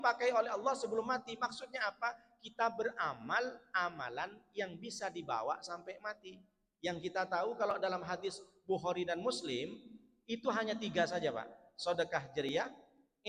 dipakai oleh Allah sebelum mati. Maksudnya apa? Kita beramal amalan yang bisa dibawa sampai mati. Yang kita tahu kalau dalam hadis Bukhari dan Muslim itu hanya 3 saja, Pak. Sedekah jariyah,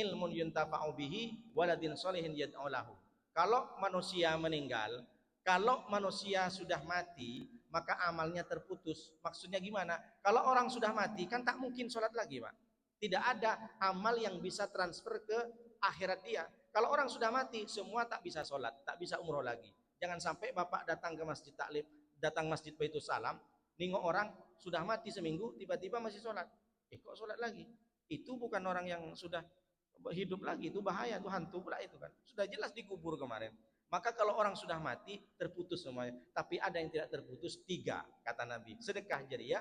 ilmun yuntafa'u bihi, waladin sholihin yad'u lahu. Kalau manusia meninggal, kalau manusia sudah mati, maka amalnya terputus. Maksudnya gimana? Kalau orang sudah mati kan tak mungkin sholat lagi, Pak. Tidak ada amal yang bisa transfer ke akhirat dia. Kalau orang sudah mati, semua tak bisa sholat, tak bisa umroh lagi. Jangan sampai Bapak datang ke masjid taklif, datang masjid Baitul Salam, nengok orang sudah mati seminggu, tiba-tiba masih sholat. Kok sholat lagi? Itu bukan orang yang sudah hidup lagi, itu bahaya, itu hantu pula itu kan. Sudah jelas dikubur kemarin. Maka kalau orang sudah mati, terputus semuanya. Tapi ada yang tidak terputus, 3, kata Nabi. Sedekah jariyah,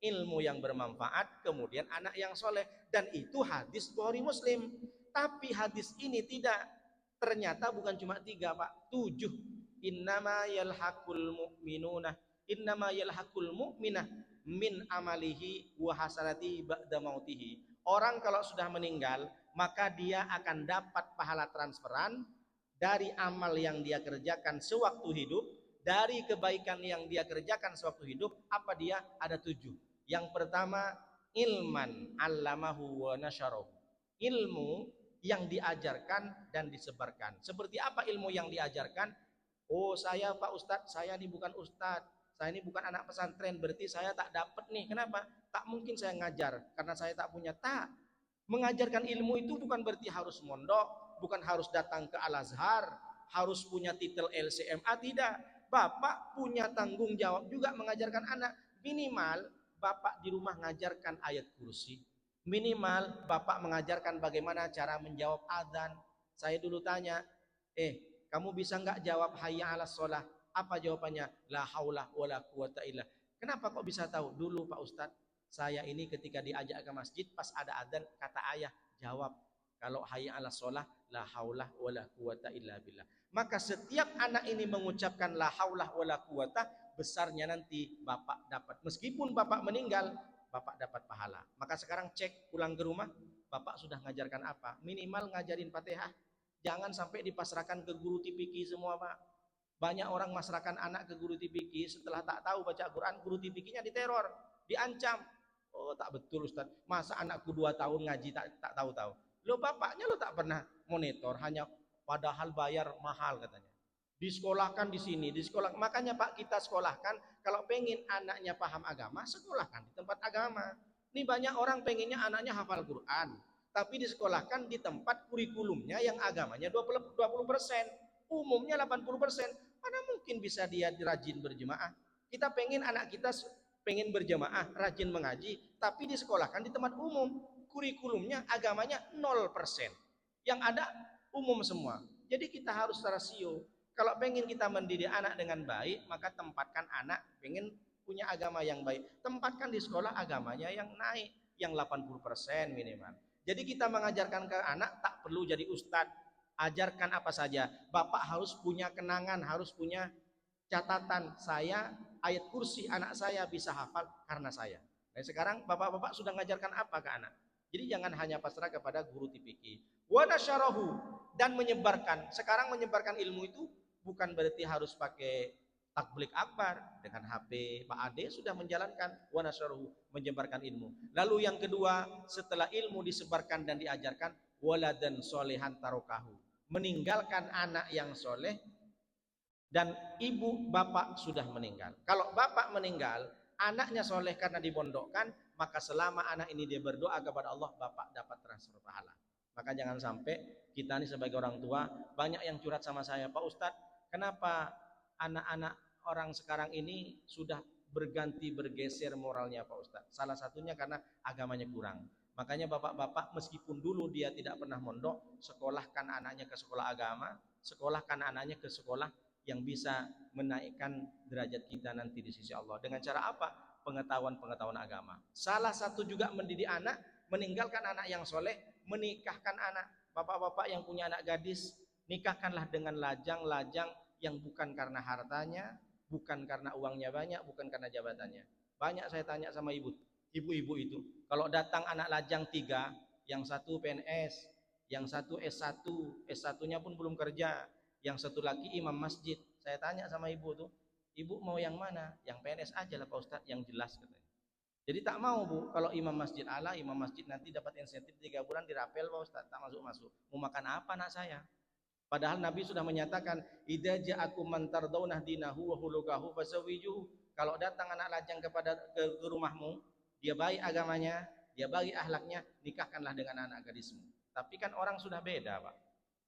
ilmu yang bermanfaat, kemudian anak yang soleh. Dan itu hadis Bukhari Muslim. Tapi hadis ini tidak, ternyata bukan cuma 3, Pak, 7. Innama yalhaqul mu'minuna, innama yalhaqul mu'minah min amalihi wa hasanati ba'da mautihi. Orang kalau sudah meninggal, maka dia akan dapat pahala transferan dari amal yang dia kerjakan sewaktu hidup, dari kebaikan yang dia kerjakan sewaktu hidup. Apa dia? Ada 7. Yang pertama, ilman allamahu wa nasyarahu. Ilmu yang diajarkan dan disebarkan. Seperti apa ilmu yang diajarkan? Oh, saya Pak Ustadz, saya ini bukan Ustadz, saya ini bukan anak pesantren, berarti saya tak dapat nih. Kenapa? Tak mungkin saya ngajar karena saya tak punya. Tak. Mengajarkan ilmu itu bukan berarti harus mondok, bukan harus datang ke Al-Azhar, harus punya titel LCMA, tidak. Bapak punya tanggung jawab juga mengajarkan anak. Minimal Bapak di rumah ngajarkan ayat kursi. Minimal Bapak mengajarkan bagaimana cara menjawab adzan. Saya dulu tanya, kamu bisa nggak jawab hayya 'alas shalah? Apa jawabannya? La haula wala quwata illa. Kenapa kok bisa tahu? Dulu Pak Ustadz, saya ini ketika diajak ke masjid pas ada adzan, kata ayah, jawab kalau hayya 'alas shalah, la haula wala quwata illa billah. Maka setiap anak ini mengucapkan la haula wala quwata, besarnya nanti Bapak dapat. Meskipun Bapak meninggal, Bapak dapat pahala. Maka sekarang cek pulang ke rumah, Bapak sudah ngajarkan apa? Minimal ngajarin Fatihah. Jangan sampai dipasrahkan ke guru tipiki semua, Pak. Banyak orang masrahkan anak ke guru tipiki, setelah tak tahu baca Quran, guru tipikinya diteror, diancam. Oh, tak betul Ustaz. Masa anakku 2 tahun ngaji tak tahu-tahu. Lo bapaknya lo tak pernah monitor, hanya padahal bayar mahal katanya. Disekolahkan di sini, di sekolah. Makanya Pak, kita sekolahkan kalau pengen anaknya paham agama, sekolahkan di tempat agama. Ini banyak orang pengennya anaknya hafal Quran, tapi disekolahkan di tempat kurikulumnya yang agamanya 20%, umumnya 80%. Mana mungkin bisa dia rajin berjemaah? Kita pengen anak kita pengen berjemaah, rajin mengaji, tapi disekolahkan di tempat umum, kurikulumnya agamanya 0%. Yang ada umum semua. Jadi kita harus rasio. Kalau pengen kita mendidik anak dengan baik, maka tempatkan anak pengen punya agama yang baik. Tempatkan di sekolah agamanya yang naik, yang 80% minimal. Jadi kita mengajarkan ke anak tak perlu jadi ustadz. Ajarkan apa saja. Bapak harus punya kenangan, harus punya catatan. Saya ayat kursi anak saya bisa hafal karena saya. Nah, sekarang bapak-bapak sudah mengajarkan apa ke anak? Jadi jangan hanya pasrah kepada guru tipiki. Wa nasyarahu, dan menyebarkan. Sekarang menyebarkan ilmu itu bukan berarti harus pakai takblik akbar. Dengan HP Pak Ade sudah menjalankan wa nasyarahu, menyebarkan ilmu. Lalu yang kedua, setelah ilmu disebarkan dan diajarkan, waladan solehan tarokahu, meninggalkan anak yang soleh dan ibu bapak sudah meninggal. Kalau bapak meninggal, anaknya soleh karena dibondokkan, maka selama anak ini dia berdoa kepada Allah, bapak dapat transfer pahala. Maka jangan sampai kita ini sebagai orang tua, banyak yang curhat sama saya, Pak Ustadz, kenapa anak-anak orang sekarang ini sudah berganti bergeser moralnya Pak Ustadz? Salah satunya karena agamanya kurang. Makanya bapak-bapak meskipun dulu dia tidak pernah mondok, sekolahkan anaknya ke sekolah agama, sekolahkan anaknya ke sekolah yang bisa menaikkan derajat kita nanti di sisi Allah. Dengan cara apa? Pengetahuan-pengetahuan agama. Salah satu juga mendidik anak, meninggalkan anak yang soleh, menikahkan anak. Bapak-bapak yang punya anak gadis, nikahkanlah dengan lajang-lajang yang bukan karena hartanya, bukan karena uangnya banyak, bukan karena jabatannya. Banyak saya tanya sama ibu-ibu itu, kalau datang anak lajang 3, yang satu PNS, Yang satu S1, S1-nya pun belum kerja. Yang satu lagi imam masjid. Saya tanya sama ibu tuh, ibu mau yang mana? Yang PNS aja lah Pak Ustadz, yang jelas katanya. Jadi tak mau Bu, kalau imam masjid ala, imam masjid nanti dapat insentif 3 bulan dirapel Pak Ustadz, tak masuk-masuk. Mau makan apa anak saya? Padahal Nabi sudah menyatakan, idza ja'akum man tardawna dinahu wa khuluquhu fazawijuhu. Kalau datang anak lajang ke rumahmu, dia baik agamanya, dia baik akhlaknya, nikahkanlah dengan anak gadismu. Tapi kan orang sudah beda, Pak.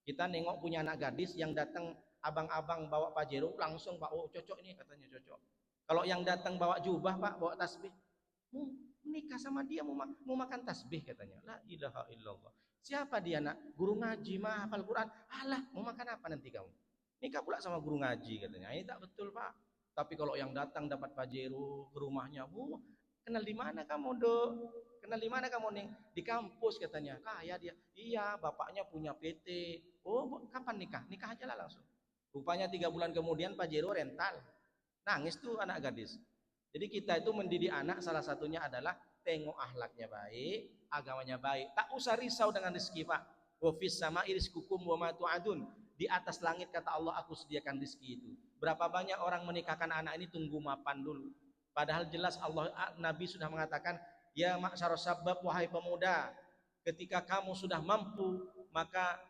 Kita nengok punya anak gadis yang datang abang-abang bawa pajero, langsung Pak, oh cocok ini katanya cocok. Kalau yang datang bawa jubah Pak, bawa tasbih, menikah sama dia mau makan tasbih katanya. La ilaha illallah. Siapa dia nak? Guru ngaji mah hafal Quran. Alah, mau makan apa nanti kamu? Nikah pula sama guru ngaji katanya. Ini tak betul Pak. Tapi kalau yang datang dapat pajero ke rumahnya, bu, kenal di mana kamu dok? Kenal di mana kamu nih? Di kampus katanya. Kaya dia. Iya, bapaknya punya PT. Oh, kapan nikah? Nikah aja lah langsung. Rupanya 3 bulan kemudian pajero rental. Nangis tuh anak gadis. Jadi kita itu mendidik anak salah satunya adalah tengok akhlaknya baik, agamanya baik. Tak usah risau dengan rezeki Pak. Wa fis sama'i rizqukum wa ma tu'adun. Di atas langit kata Allah aku sediakan rezeki itu. Berapa banyak orang menikahkan anak ini tunggu mapan dulu. Padahal jelas Allah Nabi sudah mengatakan, ya ma'syarus sabab wahai pemuda, ketika kamu sudah mampu maka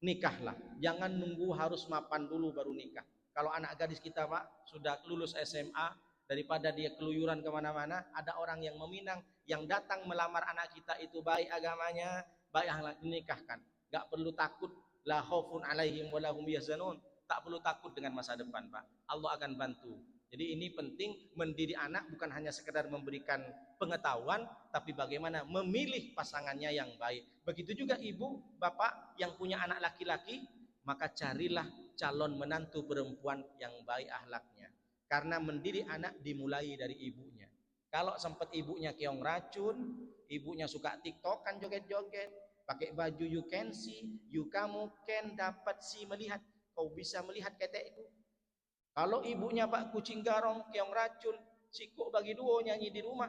nikahlah. Jangan nunggu harus mapan dulu baru nikah. Kalau anak gadis kita Pak sudah lulus SMA, daripada dia keluyuran kemana-mana, ada orang yang meminang, yang datang melamar anak kita itu baik agamanya, baik akhlak, dinikahkan. Gak perlu takut, la khaufun alaihim wa lahum yahzanun. Tak perlu takut dengan masa depan Pak. Allah akan bantu. Jadi ini penting mendidik anak bukan hanya sekedar memberikan pengetahuan, tapi bagaimana memilih pasangannya yang baik. Begitu juga ibu, bapak yang punya anak laki-laki, maka carilah calon menantu perempuan yang baik akhlaknya. Karena mendidik anak dimulai dari ibunya. Kalau sempat ibunya keong racun, ibunya suka tiktokan joget-joget, pakai baju you can see, kamu can dapat si melihat, kau bisa melihat ketekku. Kalau ibunya Pak kucing garong, keong racun, sikuk bagi duo nyanyi di rumah,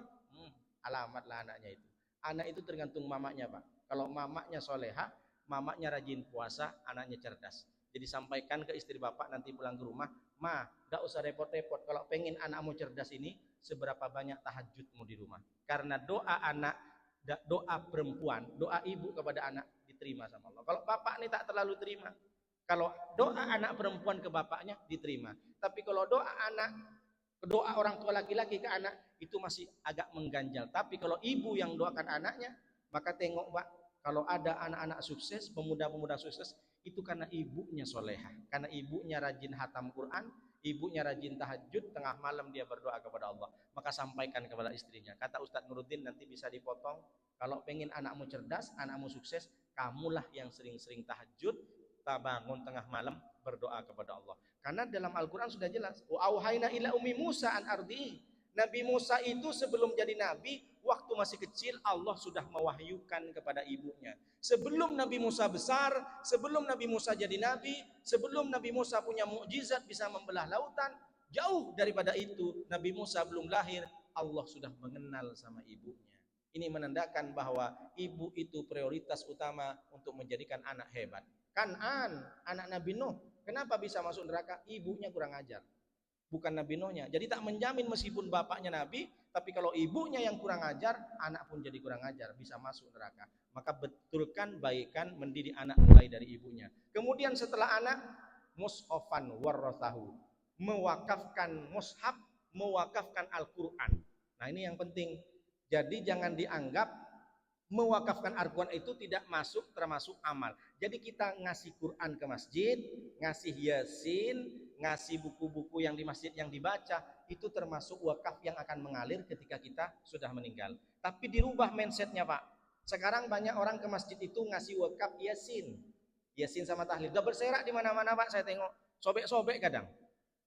alamatlah anaknya itu. Anak itu tergantung mamanya Pak. Kalau mamanya soleha, mamanya rajin puasa, anaknya cerdas. Jadi sampaikan ke istri bapak nanti pulang ke rumah, ma, gak usah repot-repot. Kalau pengen anakmu cerdas ini, seberapa banyak tahajudmu di rumah. Karena doa anak, doa perempuan, doa ibu kepada anak diterima sama Allah. Kalau bapak ini tak terlalu terima. Kalau doa anak perempuan ke bapaknya diterima. Tapi kalau doa orang tua laki-laki ke anak itu masih agak mengganjal. Tapi kalau ibu yang doakan anaknya, maka tengok Pak, kalau ada anak-anak sukses, pemuda-pemuda sukses, itu karena ibunya soleha, karena ibunya rajin hatam Quran, ibunya rajin tahajud, tengah malam dia berdoa kepada Allah. Maka sampaikan kepada istrinya. Kata Ustadz Nuruddin, nanti bisa dipotong, kalau pengen anakmu cerdas, anakmu sukses, kamulah yang sering-sering tahajud, bangun tengah malam berdoa kepada Allah. Karena dalam Al-Quran sudah jelas, wa auhayna ila ummi Musa an ardi. Nabi Musa itu sebelum jadi nabi, waktu masih kecil Allah sudah mewahyukan kepada ibunya. Sebelum Nabi Musa besar, sebelum Nabi Musa jadi nabi, sebelum Nabi Musa punya mukjizat bisa membelah lautan, jauh daripada itu Nabi Musa belum lahir, Allah sudah mengenal sama ibunya. Ini menandakan bahwa ibu itu prioritas utama untuk menjadikan anak hebat. Kan'an, anak Nabi Nuh, kenapa bisa masuk neraka? Ibunya kurang ajar, bukan Nabi Nuhnya. Jadi tak menjamin meskipun bapaknya Nabi, tapi kalau ibunya yang kurang ajar, anak pun jadi kurang ajar, bisa masuk neraka. Maka betulkan, baikkan, mendidik anak mulai dari ibunya. Kemudian setelah anak, mushafan warrathahu, mewakafkan mushaf, mewakafkan Al-Quran. Nah ini yang penting. Jadi jangan dianggap mewakafkan Al-Quran itu tidak masuk termasuk amal. Jadi kita ngasih Quran ke masjid, ngasih Yasin, ngasih buku-buku yang di masjid yang dibaca, itu termasuk wakaf yang akan mengalir ketika kita sudah meninggal. Tapi dirubah mindsetnya Pak. Sekarang banyak orang ke masjid itu ngasih wakaf Yasin. Yasin sama tahlil. Gak berserak di mana-mana Pak, saya tengok. Sobek-sobek kadang.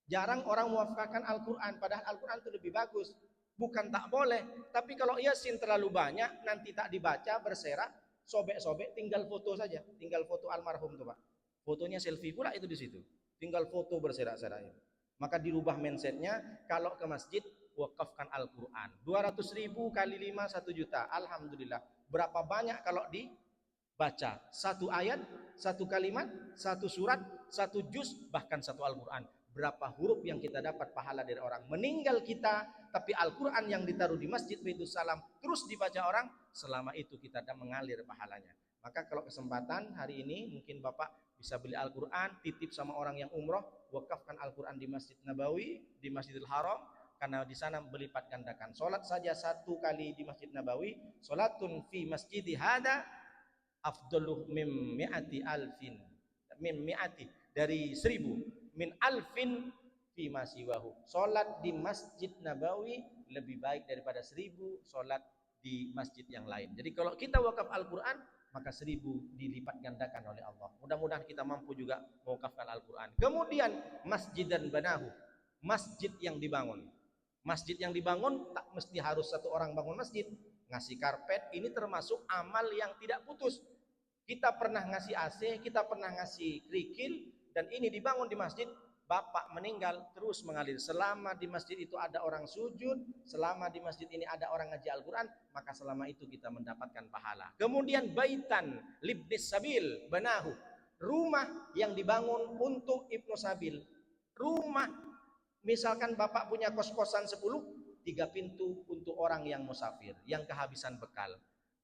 Jarang orang mewakafkan Al-Quran, padahal Al-Quran itu lebih bagus. Bukan tak boleh, tapi kalau Yasin terlalu banyak, nanti tak dibaca, berserak, sobek-sobek, tinggal foto saja, tinggal foto almarhum tuh Pak. Fotonya selfie pula itu di situ, tinggal foto berserak-serak. Maka dirubah mindsetnya, kalau ke masjid wakafkan Al-Quran. 200.000 kali 5 1 juta, alhamdulillah. Berapa banyak kalau baca satu ayat, satu kalimat, satu surat, satu juz, bahkan satu Al-Quran. Berapa huruf yang kita dapat pahala dari orang. Meninggal kita, tapi Al-Quran yang ditaruh di Masjid Baitul Salam terus dibaca orang, selama itu kita ada mengalir pahalanya. Maka kalau kesempatan hari ini mungkin Bapak bisa beli Al-Quran, titip sama orang yang umroh, wakafkan Al-Quran di Masjid Nabawi, di Masjidil Haram, karena di sana melipat gandakan. Solat saja satu kali di Masjid Nabawi, solatun fi masjidi hada afdalu mim mi'ati alfin, mim mi'ati dari 1000, min alfin fi masiwahu. Solat di Masjid Nabawi lebih baik daripada 1000 solat di masjid yang lain. Jadi kalau kita wakaf Al-Quran, maka 1000 dilipat gandakan oleh Allah. Mudah-mudahan kita mampu juga mewakafkan Al-Quran. Kemudian masjid dan banahu, masjid yang dibangun. Masjid yang dibangun tak mesti harus satu orang bangun masjid. Ngasih karpet ini termasuk amal yang tidak putus. Kita pernah ngasih AC, kita pernah ngasih kerikil, dan ini dibangun di masjid. Bapak meninggal terus mengalir. Selama di masjid itu ada orang sujud, selama di masjid ini ada orang ngaji Al-Quran, maka selama itu kita mendapatkan pahala. Kemudian baitan libnis sabil banahu, rumah yang dibangun untuk Ibnu Sabil. Rumah, misalkan Bapak punya kos-kosan 10, 3 pintu untuk orang yang musafir, yang kehabisan bekal.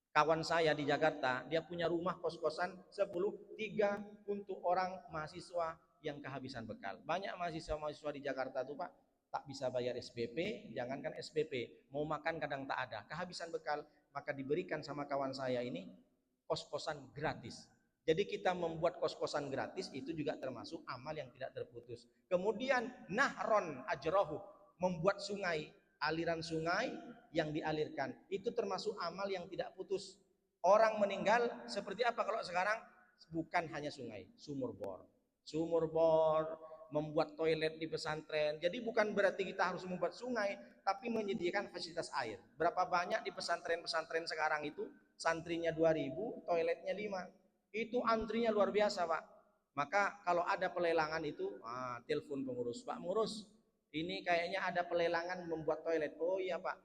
Kawan saya di Jakarta, dia punya rumah kos-kosan 10, 3 untuk orang mahasiswa yang kehabisan bekal. Banyak mahasiswa-mahasiswa di Jakarta tuh Pak, tak bisa bayar SPP, jangankan SPP, mau makan kadang tak ada, kehabisan bekal, maka diberikan sama kawan saya ini kos-kosan gratis. Jadi kita membuat kos-kosan gratis itu juga termasuk amal yang tidak terputus. Kemudian nahron ajrohu, membuat sungai, aliran sungai yang dialirkan, itu termasuk amal yang tidak putus. Orang meninggal seperti apa kalau sekarang? Bukan hanya sungai, sumur bor, membuat toilet di pesantren. Jadi bukan berarti kita harus membuat sungai, tapi menyediakan fasilitas air. Berapa banyak di pesantren-pesantren sekarang itu, santrinya 2000, toiletnya 5. Itu antrinya luar biasa Pak. Maka kalau ada pelelangan itu, telepon pengurus, Pak Pengurus, ini kayaknya ada pelelangan membuat toilet. Oh iya Pak,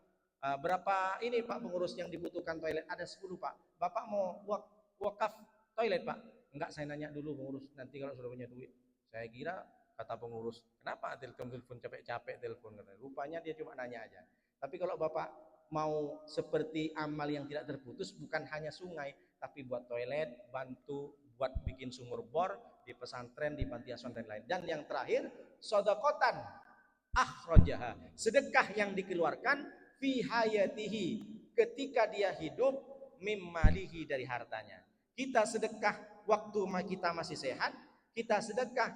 berapa ini Pak Pengurus yang dibutuhkan toilet? Ada 10 Pak. Bapak mau wakaf toilet Pak? Enggak, saya nanya dulu pengurus, nanti kalau sudah punya duit. Saya kira kata pengurus, kenapa telepon capek-capek telepon? Rupanya dia cuma nanya aja. Tapi kalau Bapak mau seperti amal yang tidak terputus, bukan hanya sungai, tapi buat toilet, bantu buat bikin sumur bor di pesantren, di panti asuhan dan lain. Dan yang terakhir, sedekatan akhrajaha, sedekah yang dikeluarkan fi hayatihi, ketika dia hidup, mimmalihi, dari hartanya. Kita sedekah waktu kita masih sehat, kita sedekah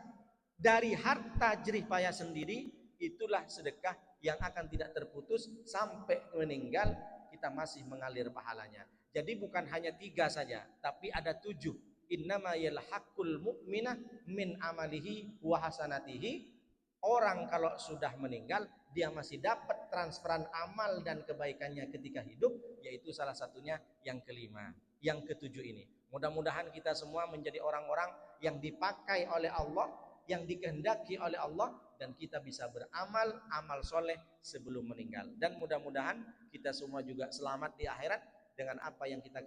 dari harta jerih payah sendiri, itulah sedekah yang akan tidak terputus sampai meninggal, kita masih mengalir pahalanya. Jadi bukan hanya 3 saja, tapi ada 7. Innama yalhaqul mu'minah min amalihi wa hasanatihi. Orang kalau sudah meninggal, dia masih dapat transferan amal dan kebaikannya ketika hidup, yaitu salah satunya yang kelima, yang ketujuh ini. Mudah-mudahan kita semua menjadi orang-orang yang dipakai oleh Allah, yang dikehendaki oleh Allah, dan kita bisa beramal amal soleh sebelum meninggal. Dan mudah-mudahan kita semua juga selamat di akhirat dengan apa yang kita